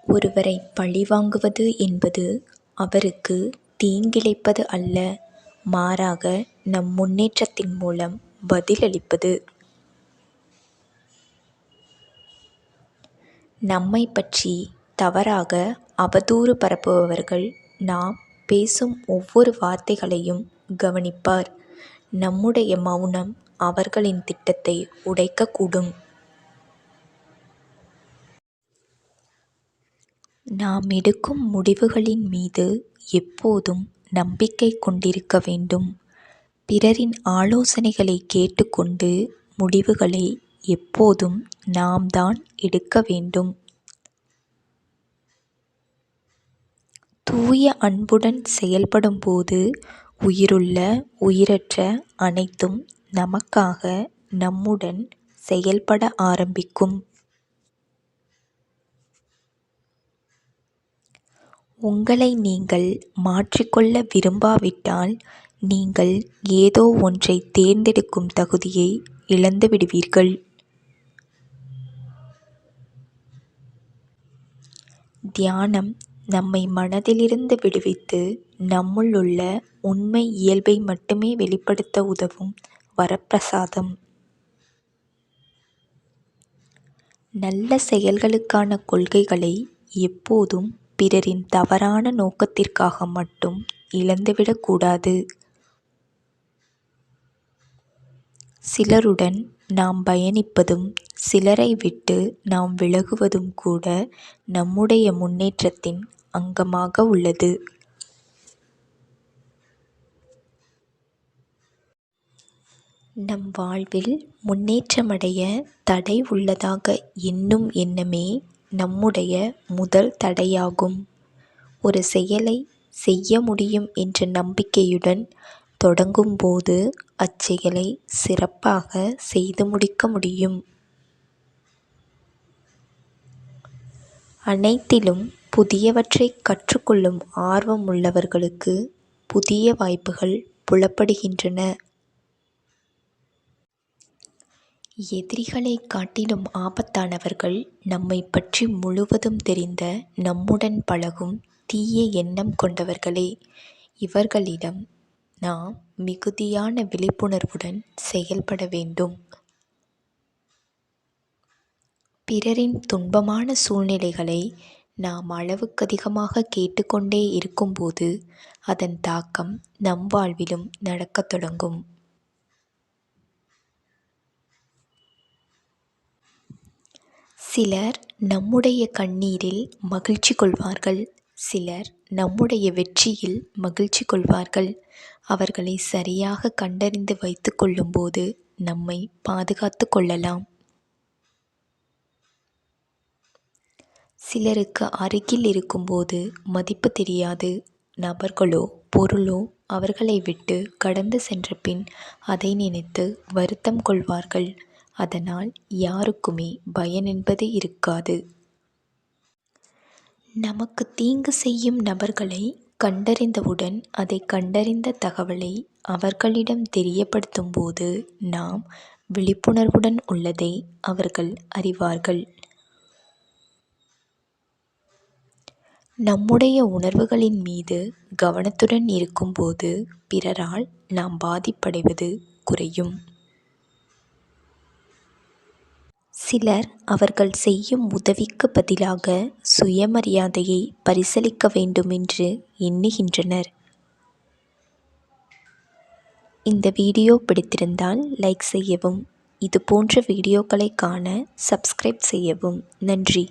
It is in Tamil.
ஒருவரை பழிவாங்குவது என்பது அவருக்கு தீங்கிழைப்பது அல்ல, மாறாக நம் முன்னேற்றத்தின் மூலம் பதிலளிப்பது. நம்மை பற்றி தவறாக அவதூறு பரப்புபவர்கள் நாம் பேசும் ஒவ்வொரு வார்த்தைகளையும் கவனிப்பார். நம்முடைய மௌனம் அவர்களின் திட்டத்தை உடைக்கக்கூடும். நாம் எடுக்கும் முடிவுகளின் மீது எப்போதும் நம்பிக்கை கொண்டிருக்க வேண்டும். பிறரின் ஆலோசனைகளை கேட்டுக்கொண்டு முடிவுகளை எப்போதும் நாம் தான் எடுக்க வேண்டும். தூய அன்புடன் செயல்படும் போது உயிருள்ள உயிரற்ற அனைத்தும் நமக்காக நம்முடன் செயல்பட ஆரம்பிக்கும். உங்களை நீங்கள் மாற்றிக்கொள்ள விரும்பாவிட்டால் நீங்கள் ஏதோ ஒன்றை தேர்ந்தெடுக்கும் தகுதியை இழந்து விடுவீர்கள். தியானம் நம்மை மனதிலிருந்து விடுவித்து நம்முள் உள்ள உண்மை இயல்பை மட்டுமே வெளிப்படுத்த உதவும் வரப்பிரசாதம். நல்ல செயல்களுக்கான கொள்கைகளை எப்போதும் பிறரின் தவறான நோக்கத்திற்காக மட்டும் இழந்துவிடக்கூடாது. சிலருடன் நாம் பயணிப்பதும் சிலரை விட்டு நாம் விலகுவதும் கூட நம்முடைய முன்னேற்றத்தின் அங்கமாக உள்ளது. நம் வாழ்வில் முன்னேற்றமடைய தடை உள்ளதாக எண்ணும் எண்ணமே நம்முடைய முதல் தடையாகும். ஒரு செயலை செய்ய முடியும் என்ற நம்பிக்கையுடன் தொடங்கும்போது அச்செயலை சிறப்பாக செய்து முடிக்க முடியும். அனைத்திலும் புதியவற்றை கற்றுக்கொள்ளும் ஆர்வம் உள்ளவர்களுக்கு புதிய வாய்ப்புகள் புலப்படுகின்றன. எதிரிகளை காட்டிலும் ஆபத்தானவர்கள் நம்மை பற்றி முழுவதும் தெரிந்த நம்முடன் பழகும் தீய எண்ணம் கொண்டவர்களே. இவர்களிடம் நாம் மிகுதியான விழிப்புணர்வுடன் செயல்பட வேண்டும். பிறரின் துன்பமான சூழ்நிலைகளை நாம் அளவுக்கதிகமாக கேட்டுக்கொண்டே இருக்கும்போது அதன் தாக்கம் நம் வாழ்விலும் நடக்கத் தொடங்கும். சிலர் நம்முடைய கண்ணீரில் மகிழ்ச்சி கொள்வார்கள், சிலர் நம்முடைய வெற்றியில் மகிழ்ச்சி கொள்வார்கள். அவர்களை சரியாக கண்டறிந்து வைத்து கொள்ளும்போது நம்மை பாதுகாத்து கொள்ளலாம். சிலருக்கு அருகில் இருக்கும்போது மதிப்பு தெரியாது. நபர்களோ பொருளோ அவர்களை விட்டு கடந்து சென்ற பின் அதை நினைத்து வருத்தம் கொள்வார்கள். அதனால் யாருக்குமே பயன் என்பது இருக்காது. நமக்கு தீங்கு செய்யும் நபர்களை கண்டறிந்தவுடன் அதை கண்டறிந்த தகவலை அவர்களிடம் தெரியப்படுத்தும் போது நாம் விழிப்புணர்வுடன் உள்ளதை அவர்கள் அறிவார்கள். நம்முடைய உணர்வுகளின் மீது கவனத்துடன் இருக்கும்போது பிறரால் நாம் பாதிப்படைவது குறையும். சிலர் அவர்கள் செய்யும் உதவிக்கு பதிலாக சுயமரியாதையை பரிசளிக்க வேண்டுமென்று எண்ணுகின்றனர். இந்த வீடியோ பிடித்திருந்தால் லைக் செய்யவும். இது போன்ற வீடியோக்களை காண சப்ஸ்கிரைப் செய்யவும். நன்றி.